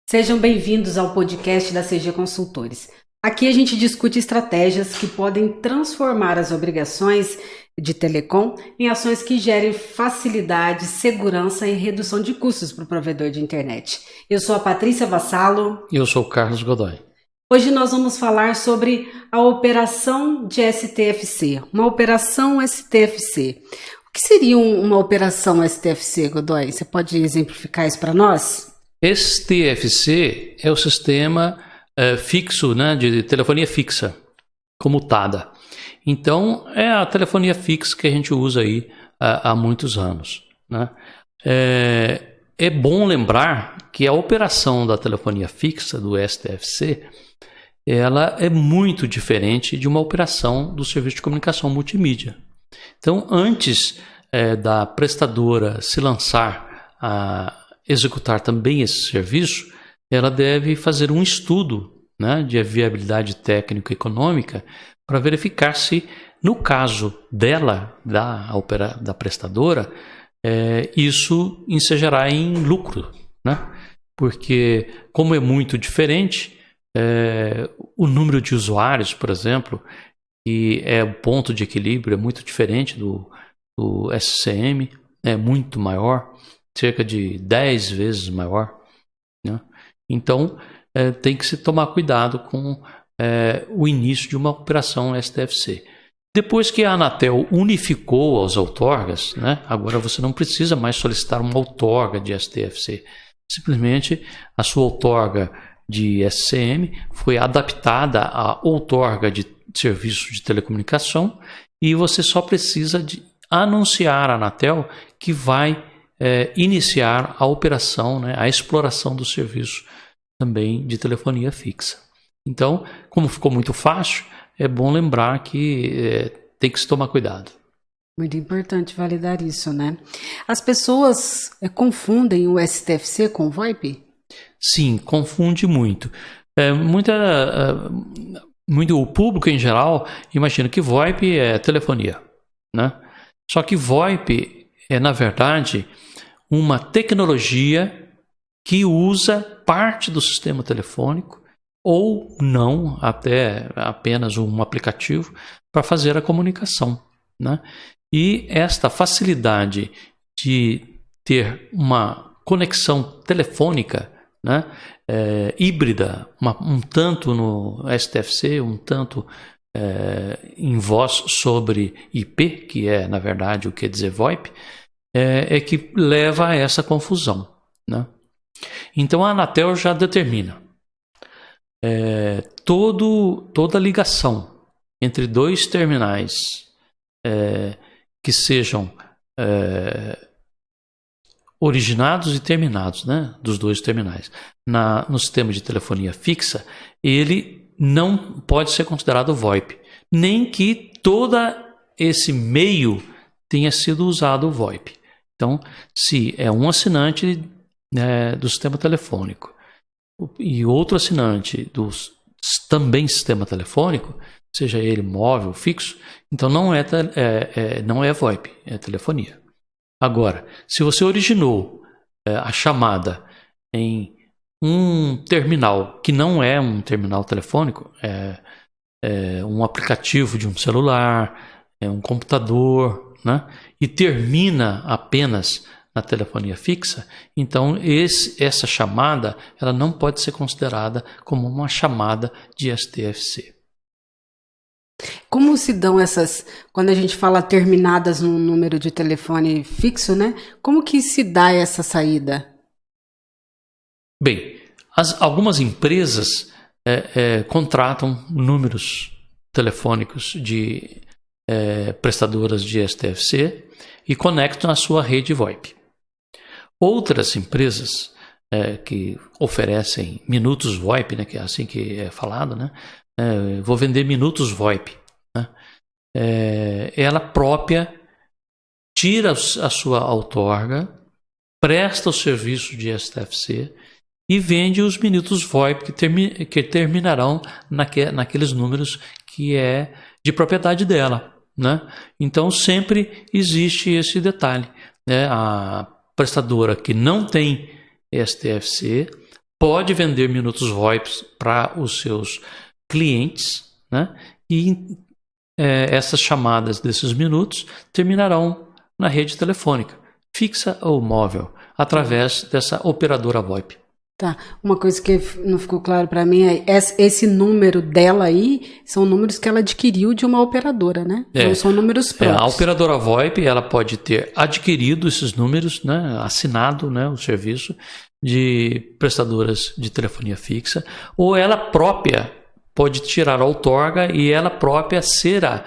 Sejam bem-vindos ao podcast da CG Consultores. Aqui a gente discute estratégias que podem transformar as obrigações de telecom em ações que gerem facilidade, segurança e redução de custos para o provedor de internet. Eu sou a Patrícia Vassalo. Eu sou o Carlos Godoy. Hoje nós vamos falar sobre a operação de STFC, uma operação STFC. O que seria uma operação STFC, Godoy? Você pode exemplificar isso para nós? STFC é o sistema fixo, né, de telefonia fixa, comutada. Então, é a telefonia fixa que a gente usa aí há muitos anos, né? É bom lembrar que a operação da telefonia fixa, do STFC, ela é muito diferente de uma operação do serviço de comunicação multimídia. Então, antes da prestadora se lançar a executar também esse serviço, ela deve fazer um estudo, né, de viabilidade técnica e econômica para verificar se, no caso dela, da prestadora, isso ensejará em lucro, né? Porque, como é muito diferente, o número de usuários, por exemplo, que é o ponto de equilíbrio, é muito diferente do SCM, é muito maior, cerca de 10 vezes maior, né? Então, tem que se tomar cuidado com o início de uma operação STFC. Depois que a Anatel unificou as outorgas, né, agora você não precisa mais solicitar uma outorga de STFC. Simplesmente a sua outorga de SCM foi adaptada à outorga de serviço de telecomunicação e você só precisa de anunciar à Anatel que vai iniciar a operação, né, a exploração do serviço também de telefonia fixa. Então, como ficou muito fácil, é bom lembrar que tem que se tomar cuidado. Muito importante validar isso, né? As pessoas confundem o STFC com o VoIP? Sim, confunde muito. O público em geral imagina que VoIP é telefonia, né? Só que VoIP é, na verdade, uma tecnologia que usa parte do sistema telefônico ou não, até apenas um aplicativo, para fazer a comunicação, né? E esta facilidade de ter uma conexão telefônica, né, híbrida, um tanto no STFC, um tanto em voz sobre IP, que é, na verdade, o que quer dizer VoIP, é que leva a essa confusão, né? Então a Anatel já determina toda ligação entre dois terminais que sejam originados e terminados, né, dos dois terminais no sistema de telefonia fixa, ele não pode ser considerado VoIP, nem que todo esse meio tenha sido usado o VoIP. Então, se é um assinante do sistema telefônico e outro assinante do também sistema telefônico, seja ele móvel, fixo, então não é VoIP, é telefonia. Agora, se você originou a chamada em um terminal que não é um terminal telefônico, é um aplicativo de um celular, é um computador, né, e termina apenas na telefonia fixa, então essa chamada ela não pode ser considerada como uma chamada de STFC. Como se dão quando a gente fala terminadas num número de telefone fixo, né? Como que se dá essa saída? Bem, algumas empresas contratam números telefônicos de prestadoras de STFC e conectam na sua rede VoIP. Outras empresas que oferecem minutos VoIP, né, que é assim que é falado, né? Vou vender minutos VoIP, né? Ela própria tira a sua outorga, presta o serviço de STFC e vende os minutos VoIP que terminarão naqueles números que é de propriedade dela, né? Então sempre existe esse detalhe, né? A prestadora que não tem STFC pode vender minutos VoIP para os seus clientes, né? E essas chamadas desses minutos terminarão na rede telefônica, fixa ou móvel, através dessa operadora VoIP. Tá, uma coisa que não ficou claro para mim é esse número dela aí são números que ela adquiriu de uma operadora, né? Não são números próprios. A operadora VoIP, ela pode ter adquirido esses números, né, assinado, né, o serviço de prestadoras de telefonia fixa, ou ela própria pode tirar a outorga e ela própria ser a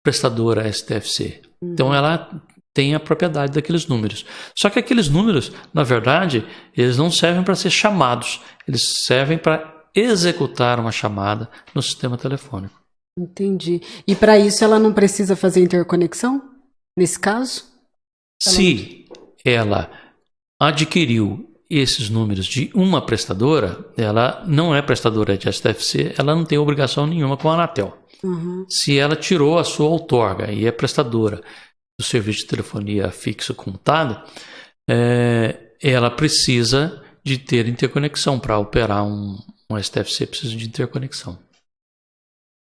prestadora STFC. Então ela tem a propriedade daqueles números. Só que aqueles números, na verdade, eles não servem para ser chamados, eles servem para executar uma chamada no sistema telefônico. Entendi. E para isso ela não precisa fazer interconexão, nesse caso? Se ela adquiriu esses números de uma prestadora, ela não é prestadora de STFC, ela não tem obrigação nenhuma com a Anatel. Se ela tirou a sua outorga e é prestadora do serviço de telefonia fixa comutada, ela precisa de ter interconexão. Para operar um STFC precisa de interconexão.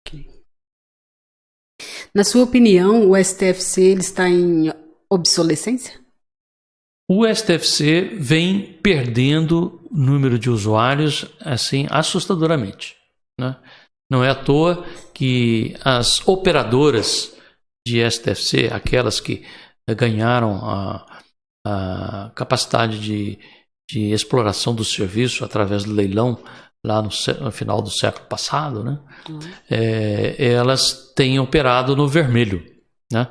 Okay. Na sua opinião, o STFC ele está em obsolescência? O STFC vem perdendo número de usuários assim assustadoramente, né? Não é à toa que as operadoras de STFC, aquelas que ganharam a capacidade de exploração do serviço através do leilão lá no final do século passado, né? Elas têm operado no vermelho, né?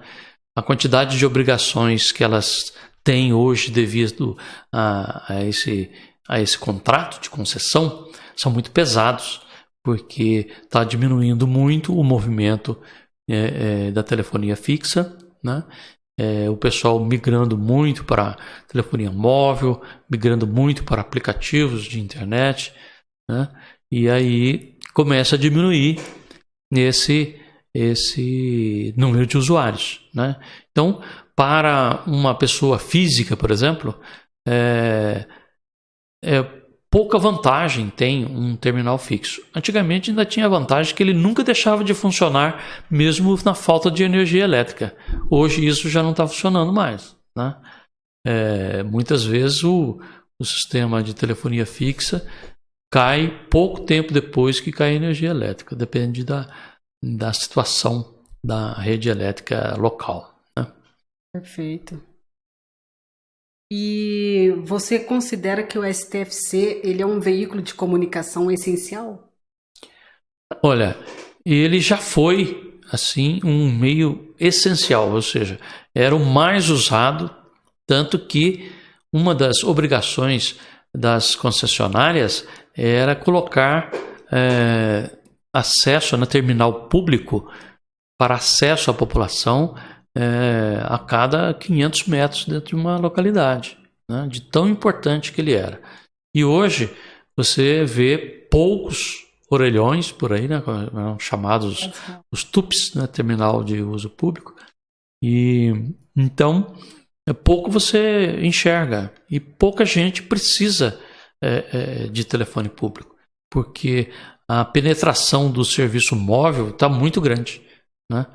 A quantidade de obrigações que elas têm hoje devido a esse contrato de concessão são muito pesados, porque está diminuindo muito o movimento da telefonia fixa, né? O pessoal migrando muito para telefonia móvel, migrando muito para aplicativos de internet, né? E aí começa a diminuir esse número de usuários, né? Então, para uma pessoa física, por exemplo, pouca vantagem tem um terminal fixo. Antigamente ainda tinha a vantagem que ele nunca deixava de funcionar, mesmo na falta de energia elétrica. Hoje isso já não está funcionando mais, né? Muitas vezes o sistema de telefonia fixa cai pouco tempo depois que cai a energia elétrica. Depende da situação da rede elétrica local, né? Perfeito. E você considera que o STFC ele é um veículo de comunicação essencial? Olha, ele já foi assim um meio essencial, ou seja, era o mais usado, tanto que uma das obrigações das concessionárias era colocar acesso no terminal público para acesso à população a cada 500 metros dentro de uma localidade, né? De tão importante que ele era. E hoje você vê poucos orelhões por aí, né? Chamados os TUPs, né? Terminal de uso público. E então pouco você enxerga e pouca gente precisa de telefone público, porque a penetração do serviço móvel está muito grande, né?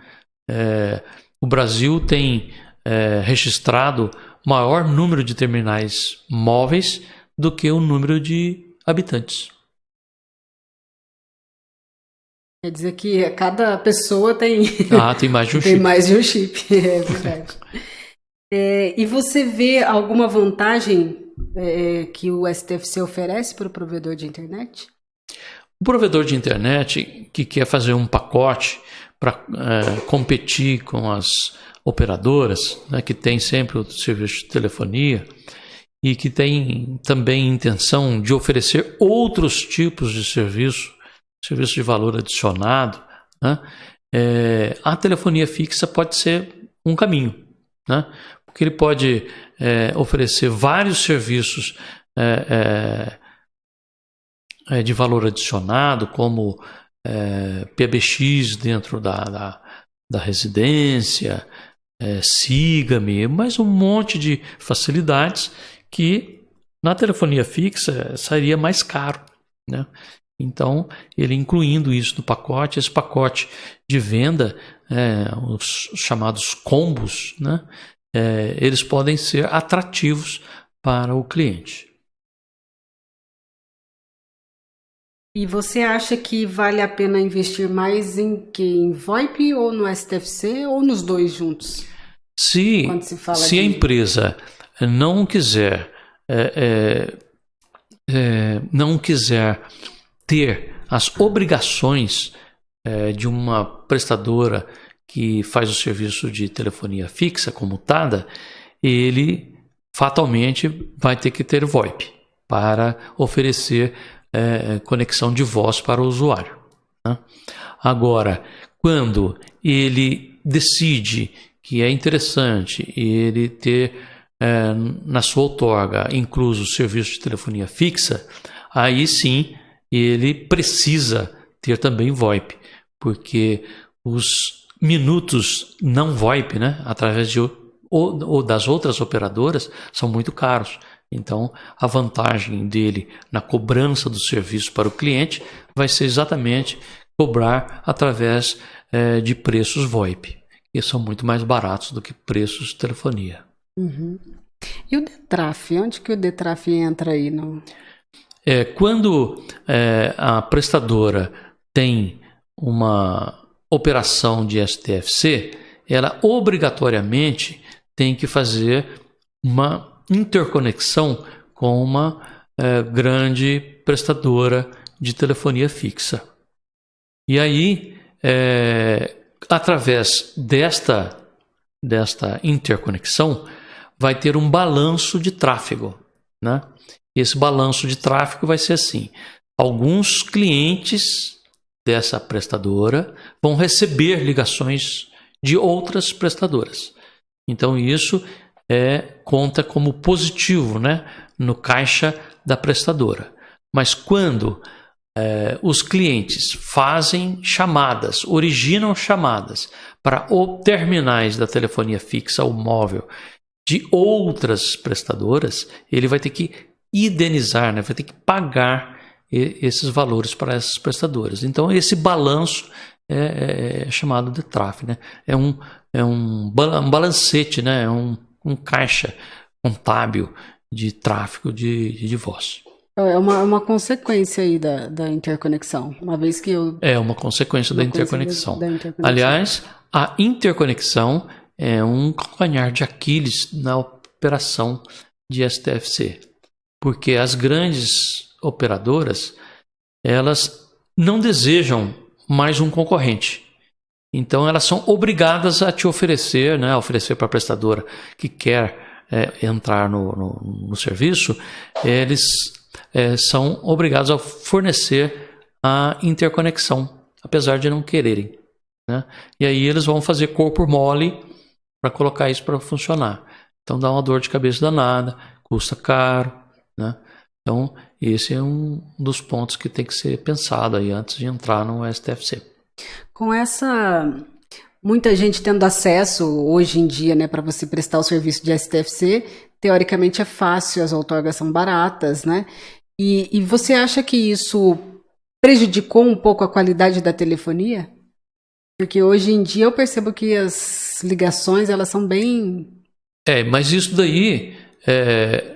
O Brasil tem registrado maior número de terminais móveis do que o número de habitantes. Quer dizer que cada pessoa tem, tem mais de um tem chip. Mais de um chip, é verdade. E você vê alguma vantagem que o STFC oferece para o provedor de internet? O provedor de internet que quer fazer um pacote para competir com as operadoras, né, que tem sempre o serviço de telefonia e que tem também intenção de oferecer outros tipos de serviço de valor adicionado, né, a telefonia fixa pode ser um caminho, né, porque ele pode oferecer vários serviços de valor adicionado, como PBX dentro da residência, Siga-me, mas um monte de facilidades que Na telefonia fixa, sairia mais caro, né? Então, ele incluindo isso no pacote, esse pacote de venda, os chamados combos, né? Eles podem ser atrativos para o cliente. E você acha que vale a pena investir mais em VoIP ou no STFC ou nos dois juntos? Se a empresa não quiser ter as obrigações de uma prestadora que faz o serviço de telefonia fixa comutada, ele fatalmente vai ter que ter VoIP para oferecer conexão de voz para o usuário, né? Agora, quando ele decide que é interessante ele ter na sua outorga incluso o serviço de telefonia fixa, aí sim ele precisa ter também VoIP, porque os minutos não VoIP, né, através ou das outras operadoras, são muito caros. Então, a vantagem dele na cobrança do serviço para o cliente vai ser exatamente cobrar através de preços VoIP, que são muito mais baratos do que preços de telefonia. Uhum. E o DETRAF? Onde que o DETRAF entra aí? Quando a prestadora tem uma operação de STFC, ela obrigatoriamente tem que fazer uma interconexão com uma grande prestadora de telefonia fixa. E aí, através desta interconexão, vai ter um balanço de tráfego, né? Esse balanço de tráfego vai ser assim: alguns clientes dessa prestadora vão receber ligações de outras prestadoras. Então isso conta como positivo, né, no caixa da prestadora. Mas quando os clientes fazem chamadas, originam chamadas para terminais da telefonia fixa ou móvel de outras prestadoras, ele vai ter que indenizar, né, vai ter que pagar esses valores para essas prestadoras. Então esse balanço é chamado de DETRAF, né? É um balancete, né? É um caixa contábil de tráfego de voz. É uma consequência aí da interconexão, uma vez que É uma consequência da interconexão. Aliás, a interconexão é um calcanhar de Aquiles na operação de STFC, porque as grandes operadoras, elas não desejam mais um concorrente. Então elas são obrigadas a te oferecer, né, a oferecer para a prestadora que quer entrar no serviço, eles são obrigados a fornecer a interconexão, apesar de não quererem, né? E aí eles vão fazer corpo mole para colocar isso para funcionar. Então dá uma dor de cabeça danada, custa caro, né? Então esse é um dos pontos que tem que ser pensado aí antes de entrar no STFC. Com muita gente tendo acesso hoje em dia, né, para você prestar o serviço de STFC, teoricamente é fácil, as outorgas são baratas, né? E você acha que isso prejudicou um pouco a qualidade da telefonia? Porque hoje em dia eu percebo que as ligações, elas são bem... Mas isso daí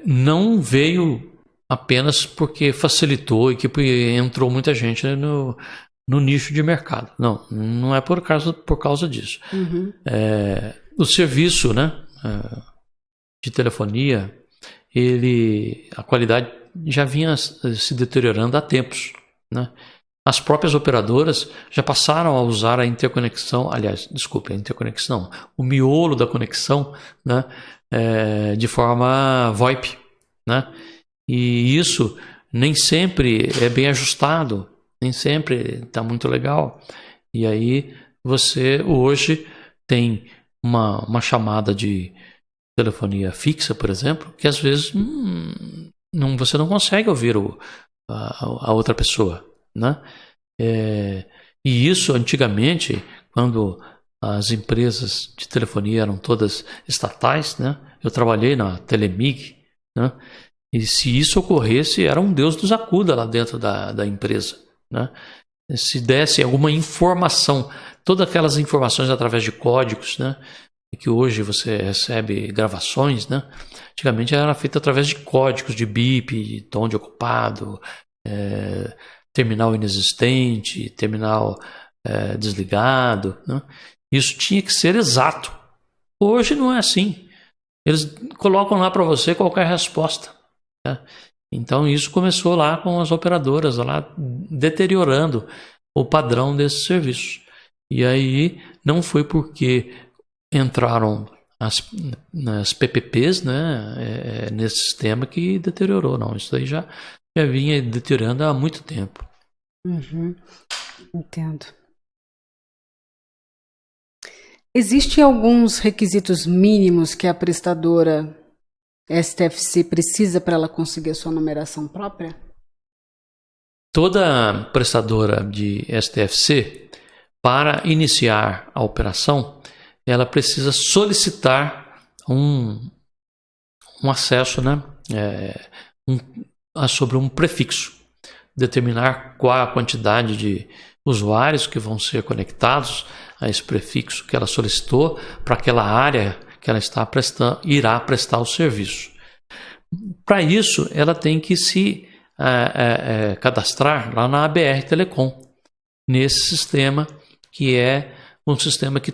não veio apenas porque facilitou e que entrou muita gente no nicho de mercado. Não é por causa disso. Uhum. O serviço, né, de telefonia, a qualidade já vinha se deteriorando há tempos, né? As próprias operadoras já passaram a usar a interconexão, o miolo da conexão, né, de forma VoIP, né? E isso nem sempre é bem ajustado, nem sempre está muito legal. E aí você hoje tem uma chamada de telefonia fixa, por exemplo, que às vezes você não consegue ouvir a outra pessoa, né? E isso antigamente, quando as empresas de telefonia eram todas estatais, né? Eu trabalhei na Telemig, né? E se isso ocorresse, era um Deus nos acuda lá dentro da empresa, né? Se desse alguma informação, todas aquelas informações através de códigos, né? Que hoje você recebe gravações, né? Antigamente era feito através de códigos de bip, de tom de ocupado, terminal inexistente, terminal desligado, né? Isso tinha que ser exato. Hoje não é assim. Eles colocam lá para você qualquer resposta, né? Então isso começou lá com as operadoras lá deteriorando o padrão desses serviços. E aí não foi porque entraram nas PPPs, né, nesse sistema que deteriorou, não. Isso aí já vinha deteriorando há muito tempo. Uhum. Entendo. Existem alguns requisitos mínimos que a prestadora STFC precisa para ela conseguir a sua numeração própria? Toda prestadora de STFC, para iniciar a operação, ela precisa solicitar um acesso, né, sobre um prefixo, determinar qual a quantidade de usuários que vão ser conectados a esse prefixo que ela solicitou para aquela área que ela irá prestar o serviço. Para isso, ela tem que se cadastrar lá na ABR Telecom, nesse sistema que é um sistema que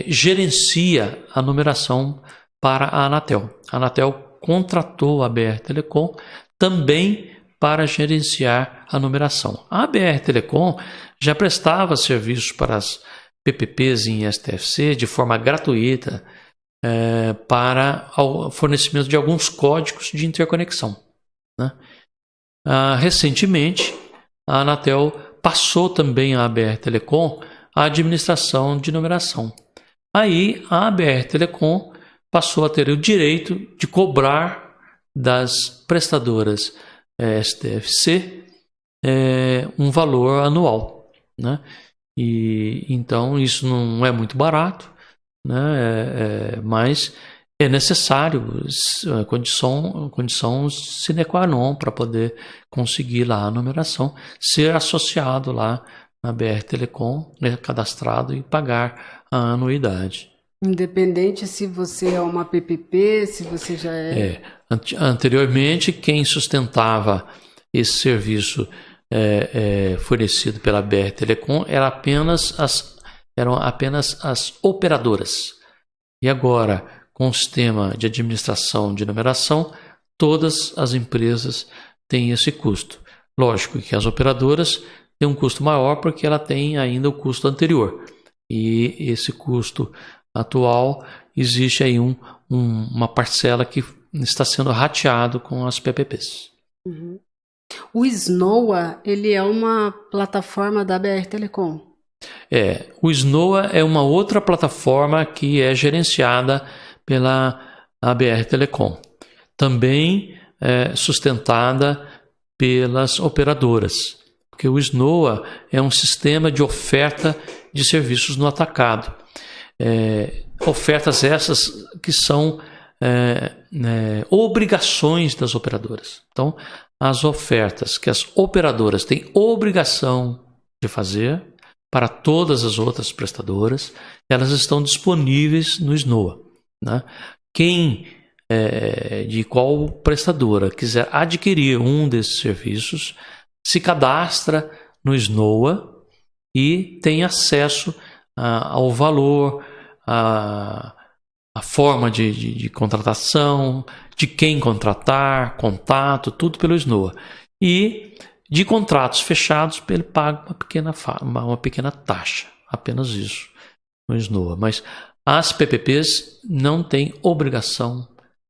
gerencia a numeração para a Anatel. A Anatel contratou a ABR Telecom também para gerenciar a numeração. A ABR Telecom já prestava serviços para as PPPs em STFC de forma gratuita para o fornecimento de alguns códigos de interconexão, né? Recentemente, a Anatel passou também à ABR Telecom a administração de numeração. Aí a ABR Telecom passou a ter o direito de cobrar das prestadoras STFC um valor anual, né? E então isso não é muito barato, né? Mas é necessário, condição sine qua non para poder conseguir lá a numeração, ser associado lá na BR Telecom, né, cadastrado e pagar a anuidade. Independente se você é uma PPP, se você já é... Anteriormente, quem sustentava esse serviço fornecido pela BR Telecom eram apenas as operadoras. E agora, com o sistema de administração de numeração, todas as empresas têm esse custo. Lógico que as operadoras têm um custo maior porque ela tem ainda o custo anterior. E esse custo atual, existe aí uma parcela que está sendo rateado com as PPPs. Uhum. O SNOA, ele é uma plataforma da BR Telecom? O SNOA é uma outra plataforma que é gerenciada pela ABR Telecom. Também sustentada pelas operadoras. Porque o SNOA é um sistema de oferta de serviços no atacado. Ofertas essas que são obrigações das operadoras. Então, as ofertas que as operadoras têm obrigação de fazer para todas as outras prestadoras, elas estão disponíveis no SNOA, né? Quem de qual prestadora quiser adquirir um desses serviços, se cadastra no SNOA e tem acesso ao valor, a forma de contratação, de quem contratar, contato, tudo pelo SNOA. E de contratos fechados, ele paga uma pequena taxa, apenas isso, no SNOA. Mas as PPPs não têm obrigação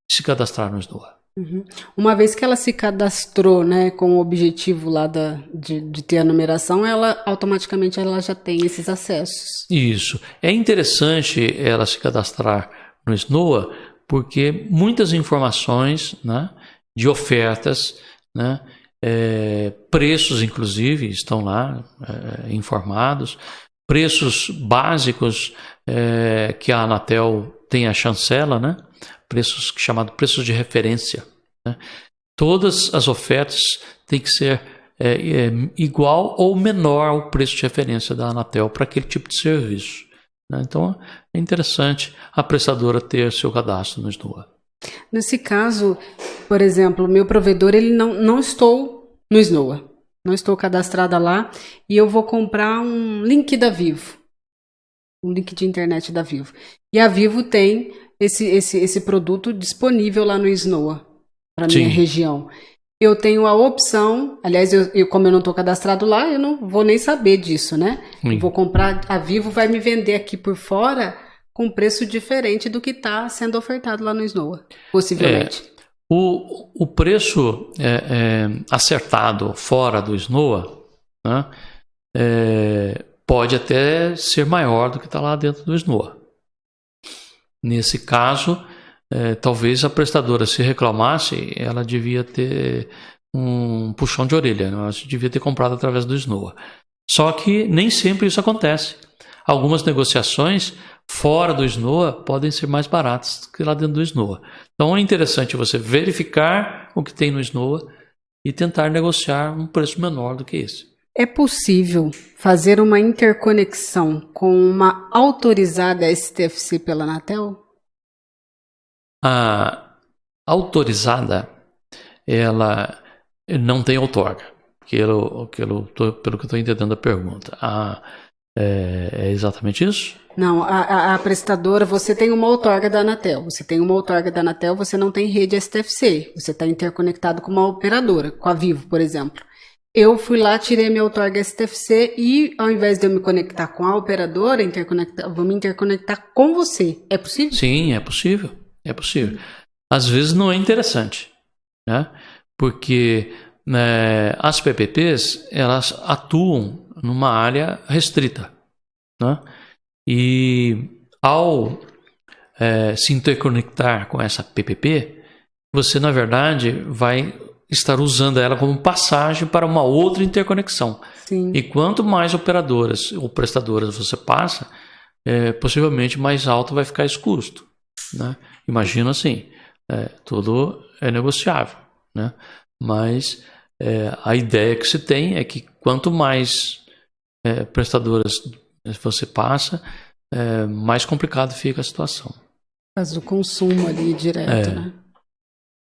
de se cadastrar no SNOA. Uhum. Uma vez que ela se cadastrou, né, com o objetivo lá de ter a numeração, ela automaticamente já tem esses acessos. Isso. É interessante ela se cadastrar no SNOA porque muitas informações, né, de ofertas, né, preços inclusive estão lá informados, preços básicos que a Anatel tem a chancela, né, preços chamados preços de referência, né? todas as ofertas têm que ser igual ou menor ao preço de referência da Anatel para aquele tipo de serviço, né? Então, é interessante a prestadora ter seu cadastro no SNOA. Nesse caso, por exemplo, meu provedor, ele não estou no SNOA, não estou cadastrada lá, e eu vou comprar um link da Vivo, um link de internet da Vivo. E a Vivo tem esse produto disponível lá no SNOA, para minha região. Eu tenho a opção, aliás, como eu não estou cadastrado lá, eu não vou nem saber disso, né? Eu vou comprar, a Vivo vai me vender aqui por fora com preço diferente do que está sendo ofertado lá no SNOA, possivelmente. O preço acertado fora do SNOA, né, pode até ser maior do que está lá dentro do SNOA. Nesse caso, talvez a prestadora, se reclamasse, ela devia ter um puxão de orelha, né? Ela devia ter comprado através do SNOA. Só que nem sempre isso acontece. Algumas negociações fora do SNOA podem ser mais baratas do que lá dentro do SNOA. Então é interessante você verificar o que tem no SNOA e tentar negociar um preço menor do que esse. É possível fazer uma interconexão com uma autorizada STFC pela Anatel? A autorizada, ela não tem outorga, pelo que eu estou entendendo a pergunta. É exatamente isso? Não, a prestadora, você tem uma outorga da Anatel. Você tem uma outorga da Anatel, você não tem rede STFC. Você está interconectado com uma operadora, com a Vivo, por exemplo. Eu fui lá, tirei minha outorga STFC e, ao invés de eu me conectar com a operadora, vou me interconectar com você. É possível? Sim, é possível. É possível. Às vezes não é interessante, né? Porque as PPPs, elas atuam numa área restrita, né? E ao se interconectar com essa PPP, você, na verdade, vai estar usando ela como passagem para uma outra interconexão. Sim. E quanto mais operadoras ou prestadoras você passa, possivelmente mais alto vai ficar esse custo, né? Imagina assim, tudo é negociável, né? Mas a ideia que se tem é que quanto mais prestadoras você passa, mais complicado fica a situação. Faz o consumo ali direto, né?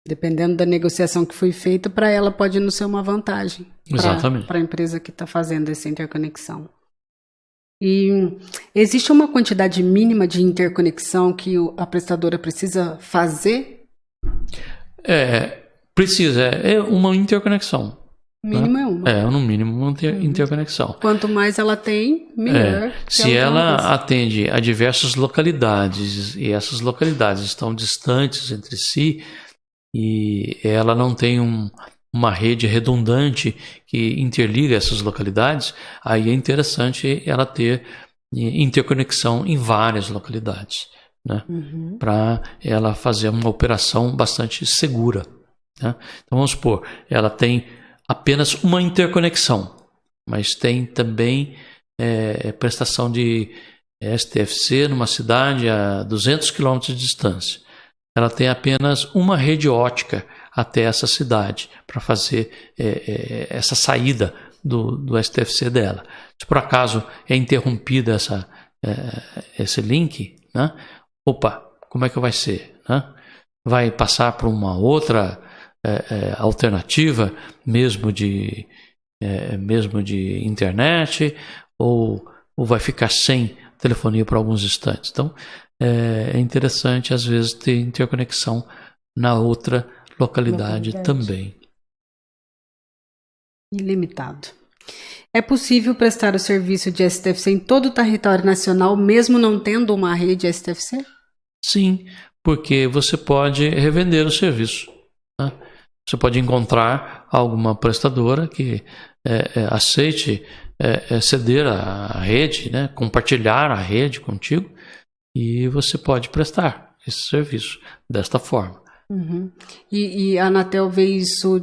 Dependendo da negociação que foi feita, para ela pode não ser uma vantagem. Exatamente. Para a empresa que está fazendo essa interconexão. E existe uma quantidade mínima de interconexão que a prestadora precisa fazer? Precisa, é uma interconexão. Mínimo, né? é uma. No mínimo uma interconexão. Quanto mais ela tem, melhor. Se ela atende a diversas localidades e essas localidades estão distantes entre si e ela não tem uma rede redundante que interliga essas localidades, aí é interessante ela ter interconexão em várias localidades, né? Para ela fazer uma operação bastante segura, né? Então vamos supor, ela tem apenas uma interconexão, mas tem também prestação de STFC numa cidade a 200 km de distância. Ela tem apenas uma rede ótica até essa cidade para fazer essa saída do STFC dela. Se por acaso é interrompida esse link, né? Opa, como é que vai ser, né? Vai passar para uma outra alternativa, mesmo de internet, ou vai ficar sem telefonia por alguns instantes. Então, é interessante, às vezes, ter interconexão na outra localidade também. Ilimitado. É possível prestar o serviço de STFC em todo o território nacional, mesmo não tendo uma rede STFC? Sim, porque você pode revender o serviço, né? Você pode encontrar alguma prestadora que aceite ceder a rede, né? Compartilhar a rede contigo, e você pode prestar esse serviço desta forma. E a Anatel vê isso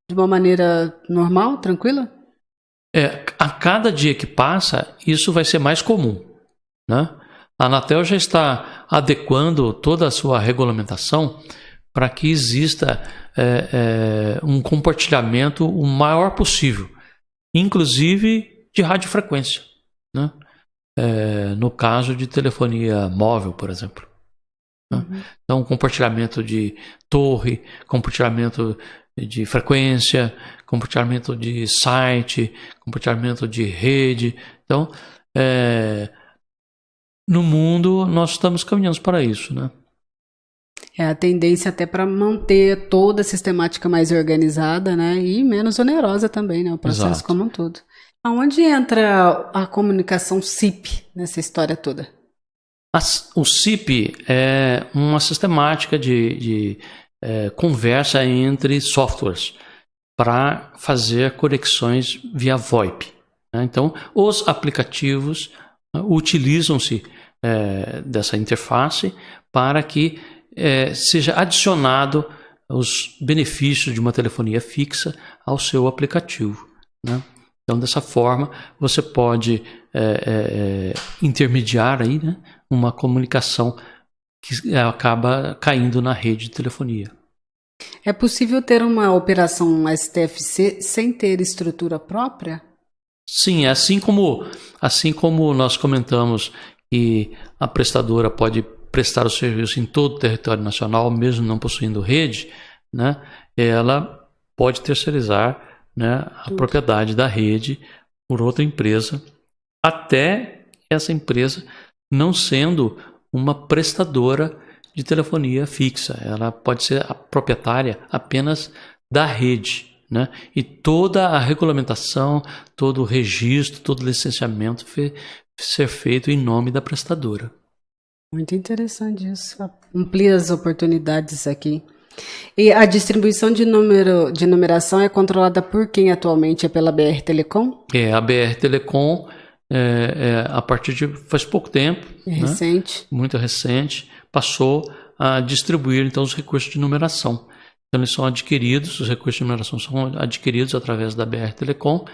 de uma maneira normal, tranquila? A cada dia que passa, isso vai ser mais comum, né? A Anatel já está adequando toda a sua regulamentação para que exista um compartilhamento o maior possível, inclusive de radiofrequência, né? No caso de telefonia móvel, por exemplo. Né? Então, compartilhamento de torre, compartilhamento de frequência, compartilhamento de site, compartilhamento de rede. Então, no mundo, nós estamos caminhando para isso, né? A tendência até para manter toda a sistemática mais organizada, né? E menos onerosa também, né? O processo Exato. como um todo. Aonde entra a comunicação SIP nessa história toda? O SIP é uma sistemática de conversa entre softwares para fazer conexões via VoIP. Né? Então, os aplicativos utilizam-se dessa interface para que seja adicionado os benefícios de uma telefonia fixa ao seu aplicativo. Né? Então, dessa forma, você pode intermediar aí, né, uma comunicação que acaba caindo na rede de telefonia. É possível ter uma operação STFC sem ter estrutura própria? Sim, assim como nós comentamos que a prestadora pode prestar o serviço em todo o território nacional, mesmo não possuindo rede, né, ela pode terceirizar, né, a propriedade da rede por outra empresa, até essa empresa não sendo uma prestadora de telefonia fixa. Ela pode ser a proprietária apenas da rede, né? E toda a regulamentação, todo o registro, todo o licenciamento ser feito em nome da prestadora. Muito interessante isso. Amplia as oportunidades aqui. E a distribuição de numeração é controlada por quem atualmente? É pela BR Telecom? A BR Telecom, a partir de faz pouco tempo, recente, né? Muito recente, passou a distribuir então os recursos de numeração. Então eles são adquiridos, os recursos de numeração são adquiridos através da BR Telecom,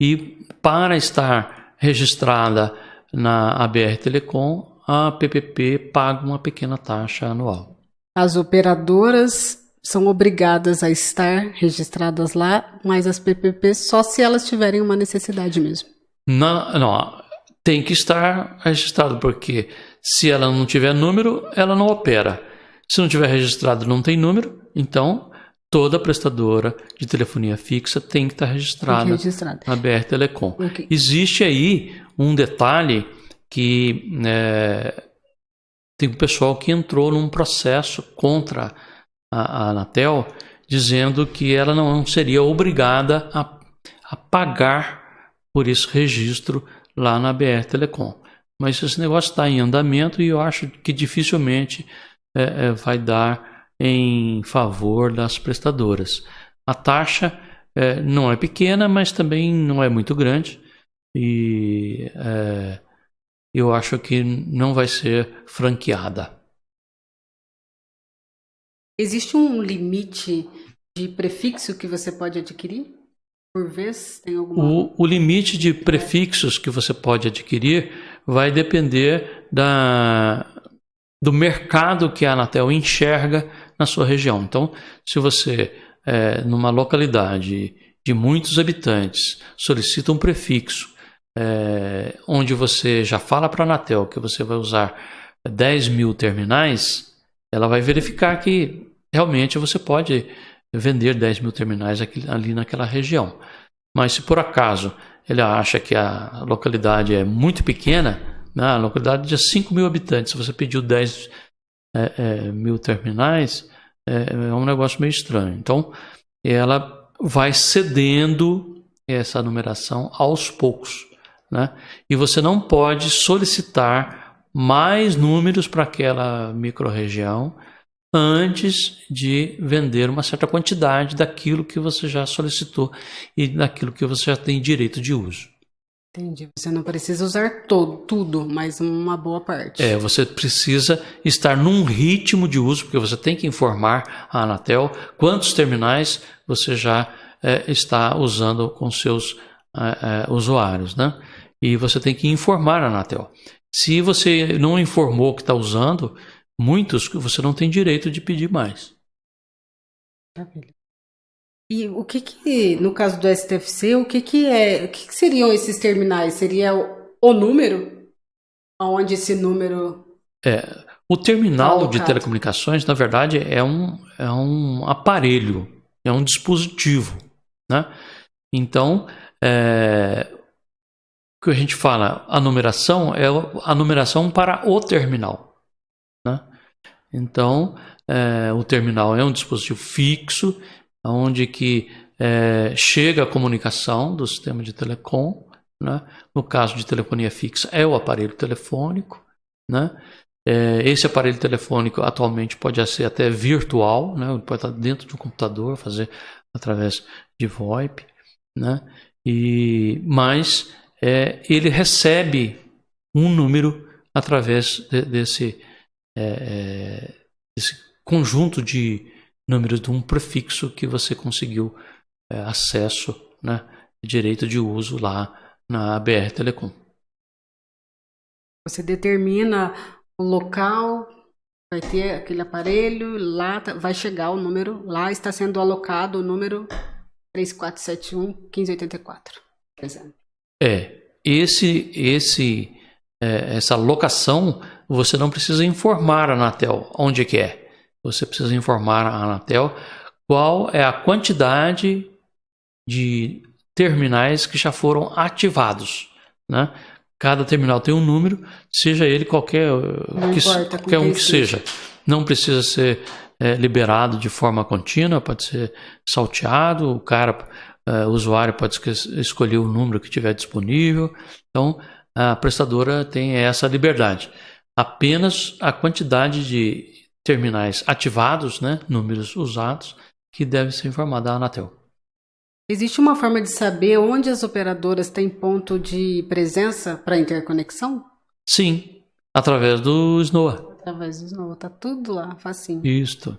e para estar registrada na BR Telecom, a PPP paga uma pequena taxa anual. As operadoras são obrigadas a estar registradas lá, mas as PPPs só se elas tiverem uma necessidade mesmo. Não, tem que estar registrado, porque se ela não tiver número, ela não opera. Se não tiver registrado, não tem número, então toda prestadora de telefonia fixa tem que estar registrada na BR Telecom. Okay. Existe aí um detalhe que tem um pessoal que entrou num processo contra a Anatel, dizendo que ela não seria obrigada a pagar por esse registro lá na BR Telecom. Mas esse negócio está em andamento e eu acho que dificilmente vai dar em favor das prestadoras. A taxa não é pequena, mas também não é muito grande, e eu acho que não vai ser franqueada. Existe um limite de prefixo que você pode adquirir? Por vez, tem alguma... O limite de prefixos que você pode adquirir vai depender do mercado que a Anatel enxerga na sua região. Então, se você, numa localidade de muitos habitantes, solicita um prefixo, onde você já fala para a Anatel que você vai usar 10 mil terminais, ela vai verificar que realmente você pode vender 10 mil terminais ali naquela região. Mas se por acaso ele acha que a localidade é muito pequena, né, a localidade de 5 mil habitantes, se você pediu 10 mil terminais, é um negócio meio estranho. Então, ela vai cedendo essa numeração aos poucos, né? E você não pode solicitar mais números para aquela microrregião antes de vender uma certa quantidade daquilo que você já solicitou e daquilo que você já tem direito de uso. Entendi. Você não precisa usar tudo, mas uma boa parte. Você precisa estar num ritmo de uso, porque você tem que informar a Anatel quantos terminais você já está usando com seus usuários, né? E você tem que informar a Anatel. Se você não informou que está usando, muitos você não tem direito de pedir mais. Maravilha. E no caso do STFC, o que seriam esses terminais? Seria o número? Onde esse número O terminal de alocado? telecomunicações, na verdade, é um aparelho, é um dispositivo, né? Então, o que a gente fala, a numeração é a numeração para o terminal, né? Então, o terminal é um dispositivo fixo, onde que chega a comunicação do sistema de telecom, né? No caso de telefonia fixa, é o aparelho telefônico, né? Esse aparelho telefônico atualmente pode ser até virtual, né? Pode estar dentro de um computador, fazer através de VoIP, né? Mas ele recebe um número através desse conjunto de números de um prefixo que você conseguiu acesso, né? Direito de uso lá na BR Telecom. Você determina o local, vai ter aquele aparelho, lá vai chegar o número, lá está sendo alocado o número 3471-1584, por exemplo. Essa locação, você não precisa informar a Anatel onde que é. Você precisa informar a Anatel qual é a quantidade de terminais que já foram ativados, né? Cada terminal tem um número, seja ele qualquer um que seja. Não precisa ser liberado de forma contínua, pode ser salteado, o usuário pode escolher o número que tiver disponível. Então, a prestadora tem essa liberdade. Apenas a quantidade de terminais ativados, né, números usados, que deve ser informada à Anatel. Existe uma forma de saber onde as operadoras têm ponto de presença para interconexão? Sim, através do SNOA. Através do SNOA, tá tudo lá, facinho. Isto.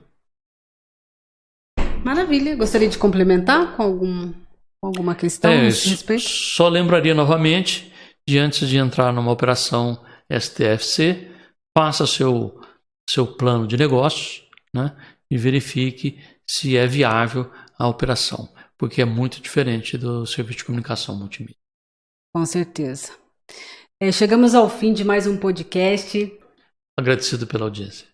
Maravilha. Gostaria de complementar com alguma questão a esse respeito? Só lembraria novamente, antes de entrar numa operação STFC, faça seu plano de negócios, né, e verifique se é viável a operação, porque é muito diferente do serviço de comunicação multimídia. Com certeza. Chegamos ao fim de mais um podcast. Agradecido pela audiência.